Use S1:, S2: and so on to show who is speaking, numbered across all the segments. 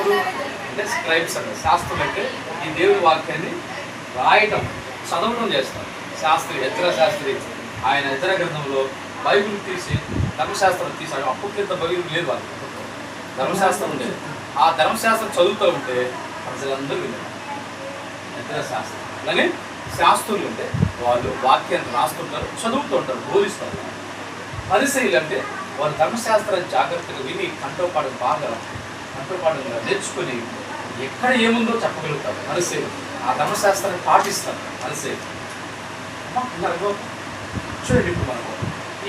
S1: ఎవరు అంటే స్క్రైబ్స్ అంటే శాస్త్రం అంటే ఈ దేవుని వాక్యాన్ని రాయటం చదవడం చేస్తారు. శాస్త్రి ఎజ్రా శాస్త్రి ఆయన ఎజ్రా గ్రంథంలో బైబిల్ తీసి ధర్మశాస్త్రం తీసాడు. అప్పటికింత బైబిల్ లేదు వాళ్ళు, ధర్మశాస్త్రం ఉండేది. ఆ ధర్మశాస్త్రం చదువుతూ ఉంటే ప్రజలందరూ విన్నారు ఎజ్రా శాస్త్రం. అలానే శాస్త్రులు అంటే వాళ్ళు వాక్యాన్ని రాస్తుంటారు, చదువుతూ ఉంటారు, బోధిస్తారు. పరిసయ్యులు అంటే వాళ్ళు ధర్మశాస్త్రాన్ని జాగ్రత్తగా విని కంఠోపాఠం బాగా కంఠోపాఠంగా నేర్చుకుని ఎక్కడ ఏముందో చెప్పగలుగుతారు. పరిసయ్యులు ఆ ధర్మశాస్త్రాన్ని పాటిస్తారు. పరిసయ్యులు చూడండి, ఇప్పుడు మనకు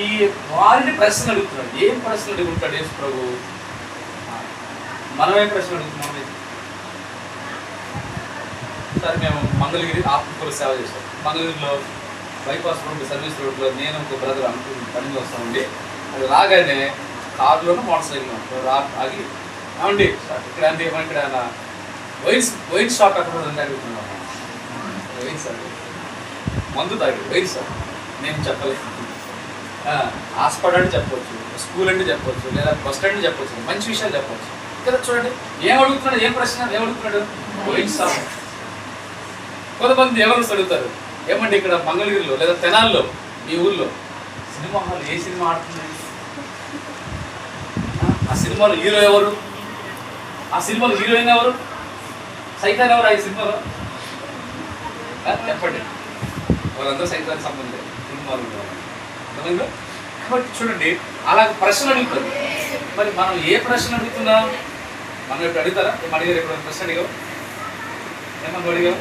S1: ఈ వారిని ప్రశ్న అడుగుతున్నాడు. ఏం ప్రశ్న అడుగుతాడు యేసు ప్రభు? మనమేం ప్రశ్న అడుగుతున్నాం? సరే, మేము మంగళగిరి ఆత్మకూర సేవ చేస్తాం. మంగళగిరిలో బైపాస్ రోడ్డు సర్వీస్ రోడ్లో నేను ఒక బ్రదర్ పని వస్తామండి. అది రాగానే కారులోనూ మోటార్ సైకిల్ ఆగి ఏమండి ఇక్కడ అంటే ఇక్కడ వైన్ షాప్ అక్కడ ఉంది అడుగుతున్నాం. వైన్ సార్ మందు తాగి వైన్ సార్ నేను చెప్పలేదు. హాస్పిటల్ అంటే చెప్పవచ్చు, స్కూల్ అంటే చెప్పవచ్చు, లేదా బస్ స్టాండ్ అంటే చెప్పవచ్చు, మంచి విషయాలు చెప్పవచ్చు కదా. చూడండి ఏం అడుగుతున్నాడు, ఏం ప్రశ్న ఏమడుగుతున్నాడు? Wine shop. కొంతమంది ఎవరు అడుగుతారు, ఏమంటే ఇక్కడ మంగళగిరిలో లేదా తెనాల్లో మీ ఊళ్ళో సినిమా హాల్ ఏ సినిమా ఆడుతుంది? ఆ సినిమాలో హీరో ఎవరు? ఆ సినిమాలో హీరోయిన్ ఎవరు? సైతాన్ ఎవరు ఆ సినిమాలో? చెప్పండి. వాళ్ళందరూ సైతానికి సంబంధం సినిమాలు. కాబట్టి చూడండి, అలా ప్రశ్నలు అడుగుతారు. మరి మనం ఏ ప్రశ్న అడుగుతున్నాం? మనం ఇప్పుడు అడుగుతారా? అడిగారు ఎప్పుడు ప్రశ్న అడిగావు? ఏమన్నా అడిగావు?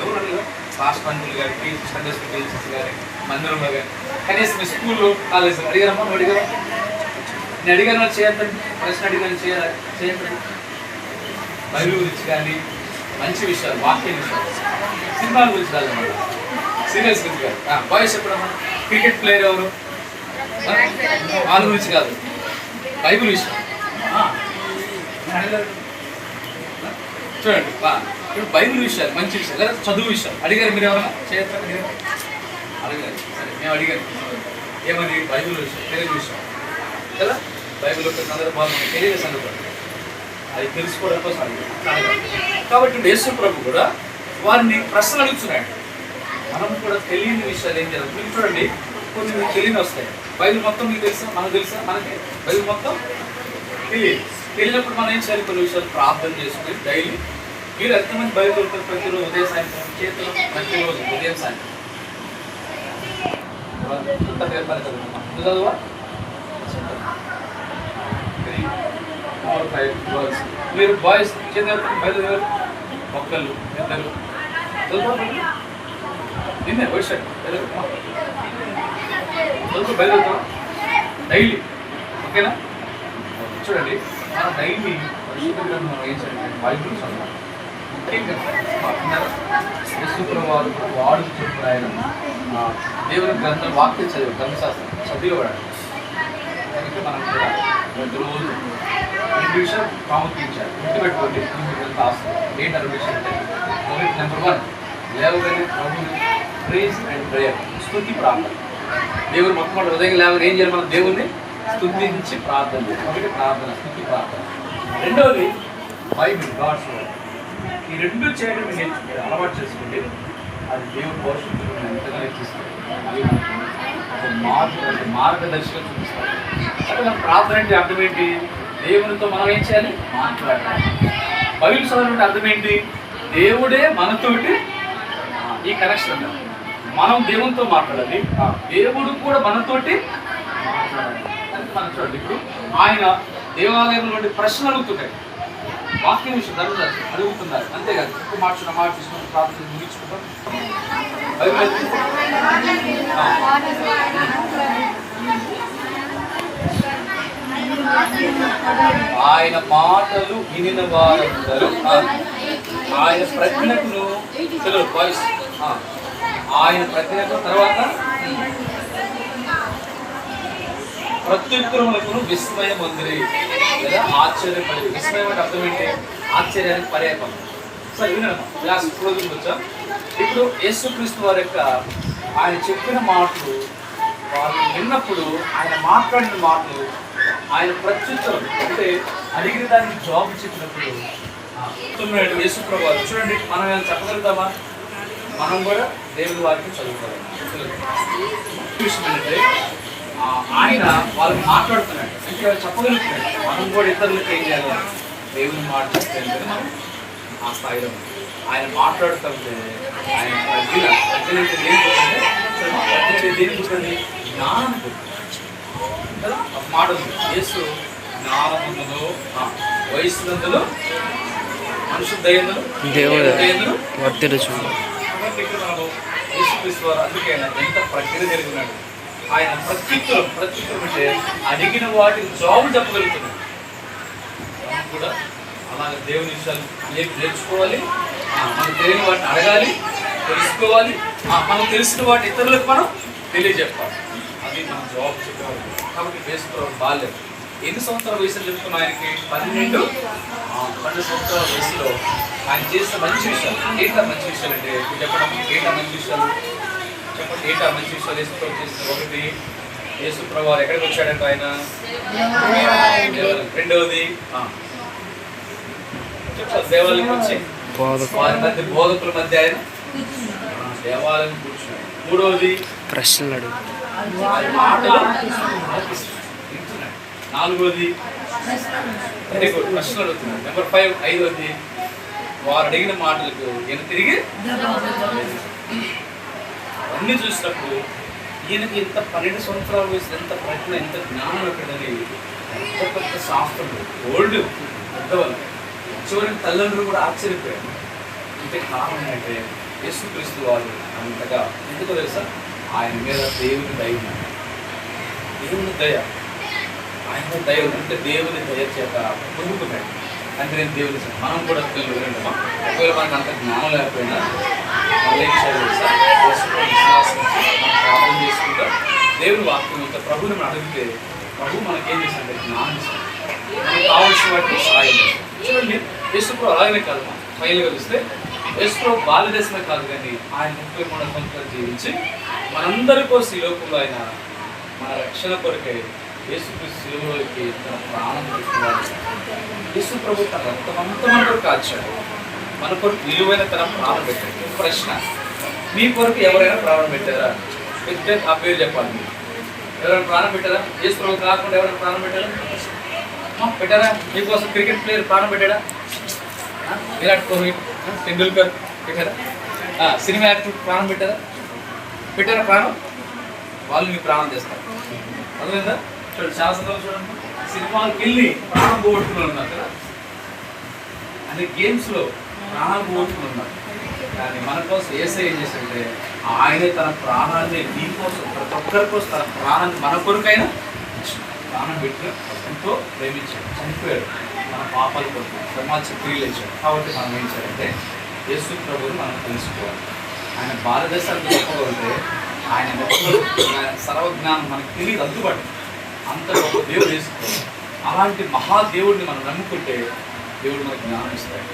S1: ఎవరు అడిగావు? క్లాస్ పంతులు గారికి, సండే స్కూల్ టీచర్స్ గారి, మందిరంలో కానీ, కనీసం మీ స్కూల్లో కాలేజీలో అడిగారమ్మా? నువ్వు అడిగావా? నేను అడిగాను చేయొద్దండి, ప్రశ్న అడిగాను చేయండి. బైబిల్ గురించి కానీ, మంచి విషయాలు, వాక్య విషయాలు, సినిమాల గురించి కాదన్నమాట, సీరియల్స్ గురించి కాదు. బాయ్స్ ఎప్పుడమ్మా క్రికెట్ ప్లేయర్ ఎవరు? వాళ్ళ గురించి కాదు, బైబిల్ విషయం. చూడండి, ఇప్పుడు బైబిల్ విషయాలు, మంచి విషయాలు, లేదా చదువు విషయాలు అడిగారు. మీరు ఎవరైనా చేయొచ్చు అడిగారు? అడిగారు. సరే, మేము అడిగాను ఏమని? బైబిల్ విషయం, కెరీర్ విషయం కదా. బైబిల్ యొక్క సందర్భాలు కెరీర్ సందర్భాలు అది తెలుసుకోవడం కోసం అడిగారు. కాబట్టి యేసు ప్రభు కూడా వారిని ప్రశ్నలు అడుగుతున్నాడు. మనం కూడా తెలియని విషయాలు ఏం జరుగుతుంది? మీరు చూడండి, కొన్ని మీకు తెలియని వస్తాయి. బైబిల్ మొత్తం మీకు తెలుసా? మనకు తెలుసా? మనకి బైబిల్ మొత్తం తెలియనప్పుడు మనం ఏం చేయాలి? కొన్ని విషయాలు ప్రార్థన చేసుకుని డైలీ. మీరు ఎంతమంది బైబిల్ చదువుతారు ప్రతిరోజు? ఉదయం సాయంత్రం చేతిలో ప్రతిరోజు ఉదయం సాయంత్రం చదువా? మీరు బాయ్స్ చేతి బయలు మొక్కలు ఇద్దరు చదువుతారు. నిన్నే వైట్ చదువు బయలుదేరుతాం డైలీ, ఓకేనా? చూడండి, మనం డైలీ పరిశుద్ధ గ్రంథం ఏం చేయాలి? బైబిల్ చదవాలి. యేసుప్రభువారు వాడు చెప్పిన ఆయన దేవుని గ్రంథం వాక్యం చదివి ధర్మశాస్త్రం చదివేవాడు. అందుకే మనం కూడా ప్రతిరోజు 2 విషయాలు ప్రాముఖ్యించాలి. గుర్తుపెట్టుకోండి. ఏంటి 2 విషయాలు అంటే, నెంబర్ 1 లేవగానే ప్రభుని ప్రేజ్ అండ్ ప్రేయర్, స్తుతి ప్రార్థన. దేవుని మొట్టమొదటి ఉదయం లేవగానే ఏం చేయాలి? మనం దేవుణ్ణి స్తుతించి ప్రార్థన చేయాలి. ఒకటి ప్రార్థన, స్తుతి ప్రార్థన. రెండవది బైబిల్, గాడ్స్ వర్డ్. ఈ 2 చేయడం మీరు అలవాటు చేసుకుంటే అది దేవుని భవిష్యత్తులో ఎంతగా నేర్పిస్తుంది. మార్గదర్శకం చూపిస్తారు. అక్కడ ప్రార్థన అంటే అర్థం ఏంటి? దేవునితో మనం ఏం చేయాలి? మాట్లాడాలి. బైబిల్ చదవడం అర్థం ఏంటి? దేవుడే మనతోటి ఈ కనెక్షన్ ఉండాలి. మనం దేవునితో మాట్లాడాలి, దేవుడు కూడా మనతోటి మాట్లాడాలి. అంటే మనం చూడండి, ఇప్పుడు ఆయన దేవాలయంలో నుండి ప్రశ్నలు అడుగుతున్నాయి, వాక్యం విషయం ధర్మశాస్త్రం అడుగుతున్నారు. అంతేకాదు ఇప్పుడు మాట తీసుకుని ప్రార్థన ముగించుకుంటాం. ఆయన మాటలు వినిన వారందరూ ఆయన ప్రజ్ఞకును వాయిస్ ఆయన ప్రజ్ఞకు తర్వాత ప్రత్యుత్తరములకు విస్మయం ఉంది లేదా ఆశ్చర్యపడి. విస్మయం అంటే అర్థం ఏంటి? ఆశ్చర్యానికి పర్యాపం. సరే వినమ్మా, క్లాస్ రోజులకు వచ్చా. ఇప్పుడు యేసుక్రీస్తు వారి యొక్క ఆయన చెప్పిన మాటలు వాళ్ళు విన్నప్పుడు, ఆయన మాట్లాడిన మాటలు, ఆయన ప్రత్యుత్తరం అంటే అడిగిన దానికి జాబ్ చెప్పినప్పుడు యేసు ప్రభు చూడండి, మనం ఏమైనా చెప్పగలుగుతామా? మనం కూడా దేవుని వాక్యం చదువుకోవాలి. విషయం ఏంటంటే ఆయన వాళ్ళకి మాట్లాడుతున్నాడు, అంటే వాళ్ళు చెప్పగలుగుతున్నాడు. మనం కూడా ఇతరులకు ఏం చేయాలి? దేవుని మాట చెప్తే మనం ఆ స్థాయిలో ఆయన మాట్లాడుతుంటే ఆయన దేని పుట్టింది? జ్ఞానం కదా. ఒక మాట ఉంది, యేసు జ్ఞానములో వయస్సునందులో మనుషుల దయ్యందులు దేవుడు వర్తించు. యేసుక్రీస్తు వారు అందుకే ఆయన ఎంత ప్రజ్ఞ కలిగి ఉన్నాడు. ఆయన ప్రత్యుత్తరం అంటే అడిగిన వాటికి జాబు చెప్పగలుగుతున్నాడు. మనం కూడా అలాగే దేవుని విషయాలు నేర్చుకోవాలి. మనకు తెలియని వాటిని అడగాలి, తెలుసుకోవాలి. మనం తెలిసిన వాటి ఇతరులకు మనం తెలియజెప్పాలి. అది మనం జాబ్ చెప్పాలి. కాబట్టి వేసుకోవాలి. బాల్యం ఎన్ని సంవత్సరాల వయసులో చెప్తున్నా ఆయనకి? 12 సంవత్సరాల వయసులో ఆయన చేసిన మంచి విషయాలు. ఏంటా మంచి విషయాలు అంటే చెప్పడం? ఏంటా మంచి విషయాలు చెప్పండి. ఏంటా మంచి విషయాలు? యేసు చేసిన ఒకటి, యేసు ప్రభు ఎక్కడికి వచ్చాడంటే ఆయన రెండవది చెప్పాలి, దేవాలయం వచ్చి వారి మధ్య బోధకుల మధ్య ఆయన దేవాలయం కూర్చున్నాడు. మూడవది ప్రశ్నలు మాటలు వింటున్నాడు. నాలుగవది వెరీ గుడ్ ప్రశ్నలు అడుగుతున్నాడు. నెంబర్ 5 ఐదవది వారు అడిగిన మాటలకు ఈయన తిరిగి అన్నీ చూసినప్పుడు ఈయనకి ఇంత 12 సంవత్సరాల వయసు ఎంత ప్రజ్ఞ, ఎంత జ్ఞానం ఎక్కడని, ఎంత పెద్ద శాస్త్రులు ఓల్డ్ పెద్దవాళ్ళు. చివరికి తల్లిదండ్రులు కూడా ఆశ్చర్యపోయారు. అంటే కారణం ఏంటంటే యేసుక్రీస్తు వారు అంతగా ఎందుకో తెలుసా? ఆయన మీద దేవుని దయ ఉంది. దేవుని దయ, ఆయన దయ అంటే దేవుని దయ చేత పొందుకున్నాడు. అంటే నేను దేవుని మనం కూడా తెలియదమ్మా. ఒకవేళ మనకు అంత జ్ఞానం లేకపోయినా ప్రార్థన చేసుకుంటా దేవుని వాక్యం అంతా ప్రభుని మనం అడిగితే ప్రభు మనకేం చేశాడంటే జ్ఞానం ఇస్తాడు. మనకు కావాల్సిన వాటిని సహాయం. చూడండి, యేసుప్రభు అలాగనే కాదు, ఫైనల్గా చూస్తే యేసుప్రభు బాల్యదశమే కాదు కానీ ఆయన 33 సంవత్సరాలు జీవించి మనందరి కోసం ఈ లోకంలో ఆయన మన రక్షణ కొరకై యేసుక్రీస్తు శిలువలోకి తన ప్రాణం పెట్టుకున్నాడు. యేసు ప్రభు తన రక్తమంతా మన కొరకు కాల్చాడు, మన కొరకు విలువైన తన ప్రాణం పెట్టాడు. ప్రశ్న, మీ కొరకు ఎవరైనా ప్రాణం పెట్టారా? పెడితే ఆ పేరు చెప్పాలి. మీరు ఎవరైనా ప్రాణం పెట్టారా? యేసు ప్రభు కాకుండా ఎవరైనా ప్రాణం పెట్టారా? పెట్టారా? మీకోసం క్రికెట్ ప్లేయర్ ప్రాణం పెట్టాడా? విరాట్ కోహ్లీ, టెండూల్కర్ పెట్టారా? సినిమా యాక్టర్ ప్రాణం పెట్టారా? పెట్టారా ప్రాణం? వాళ్ళు మీ ప్రాణం చేస్తారు. అర్థమైందా? చూడండి, చాలా సందర్భాలు చూడండి, సినిమాకి వెళ్ళి ప్రాణం పోగొట్టుకుని ఉన్నారు కదా, అంటే గేమ్స్లో ప్రాణం పోగొట్టుకుని ఉన్నారు. కానీ మన కోసం యేసయ్య ఏం చేశాడంటే ఆయనే తన ప్రాణాన్ని నీకోసం, ప్రతి ఒక్కరి కోసం తన ప్రాణాన్ని మన కొరకైనా ప్రాణం పెట్టిన ఎంతో ప్రేమించాడు, చనిపోయాడు మన పాపాల కొరకు, సమాజ క్రియలు ఇచ్చాడు. కాబట్టి మనం ఏం చేయాలంటే యేసు ప్రభువుని మనం తెలుసుకోవాలి. ఆయన భారతదేశానికి గొప్పగా ఉంటే ఆయన సర్వజ్ఞానం మనకు తెలియదు, అందుబాటు అంత గొప్ప దేవుడు వేసుకోవాలి. అలాంటి మహాదేవుడిని మనం నమ్ముకుంటే దేవుడు మనకు జ్ఞానం ఇస్తాడు,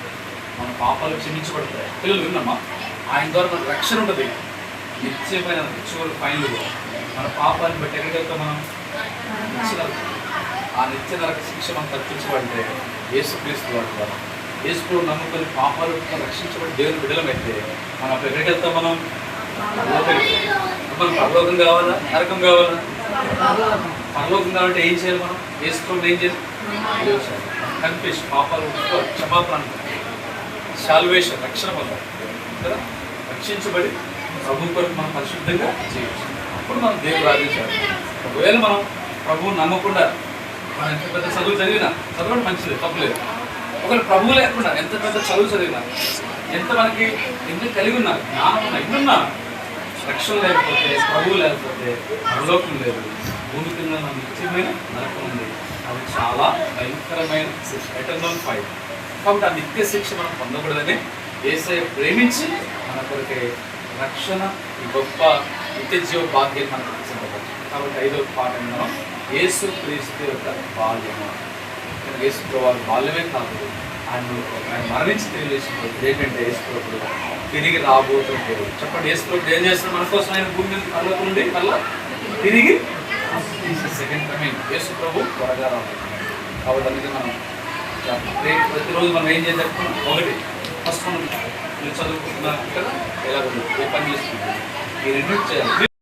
S1: మన పాపాలు క్షమించబడతాయి. పిల్లలు విన్నామా? ఆయన ద్వారా మనకు రక్షణ ఉంటుంది, నిత్యమైన చివరి ఫైనల్. మన పాపాన్ని బట్టి ఎక్కడికి వెళ్తాం మనం? ఆ నిత్య నరక శిక్ష మనం తప్పించబడితే యేసుక్రీస్తు వారి ద్వారా యేసు నమ్ముకొని పాపాలు రక్షించబడి దేవుని బిడ్డలమైతే మనం అప్పుడు ఎక్కడికి వెళ్తాం? మనం పరలోకం కావాలా, నరకం కావాలా? పరలోకం కావాలంటే ఏం చేయాలి? మనం యేసు ఏం చేయాలి? కన్ఫ్యూస్, పాపాలు క్షమాపణ, సాల్వేషన్, రక్షణ పొందాలి కదా. రక్షించబడి ప్రభు కొరకు మనం పరిశుద్ధంగా జీవించాలి. అప్పుడు మనం దేవుడు రాజించాలి. ఒకవేళ మనం ప్రభువుని నమ్మకుండా మనం ఎంత పెద్ద చదువు చదివినా, చదవడం మంచిది, తప్పులేదు. ఒకవేళ ప్రభువు లేకుండా ఎంత పెద్ద చదువు చదివినా, ఎంత మనకి ఎందుకు కలిగి ఉన్నా, జ్ఞానం ఉన్నా, ఇన్నున్నా, రక్షణ లేకపోతే, ప్రభువు లేకపోతే పరలోకం లేదు, భూమి కింద నిత్యమైన నరకం ఉంది. అది చాలా భయంకరమైన శిక్ష, ఎటర్నల్ ఫైర్. కాబట్టి ఆ నిత్య శిక్ష మనం పొందకూడదని యేసయ్య ప్రేమించి మన కొరకే రక్షణ, ఈ గొప్ప నిత్య జీవ భాగ్యం మనకు సిద్ధపడుతుంది. కాబట్టి 5వ పాఠం మనం యేసు క్రీస్తు యొక్క బాల్యము. యేసు ప్రభు బాల్యమే కాదు, ఆయన మరణించి తిరిగి లేచినప్పుడు ఏంటంటే యేసు ప్రభు తిరిగి రాబోతుంటే చెప్పండి, యేసు ప్రభు ఏం చేస్తున్నాడు మన కోసం? ఆయన భూమి మీద పరలోకం నుండి మళ్ళా తిరిగి సెకండ్ కమింగ్. యేసు ప్రభు త్వరగా రాబోతుంది. కాబట్టి అందుకే మనం ప్రతిరోజు మనం ఏం చేద్దాం? ఒకటి ఫస్ట్ మనం మీరు చదువుకుంటున్నా కదా, ఎలా ఏ పని చేసుకుంటున్నాం, ఈ రెండు చేయాలి.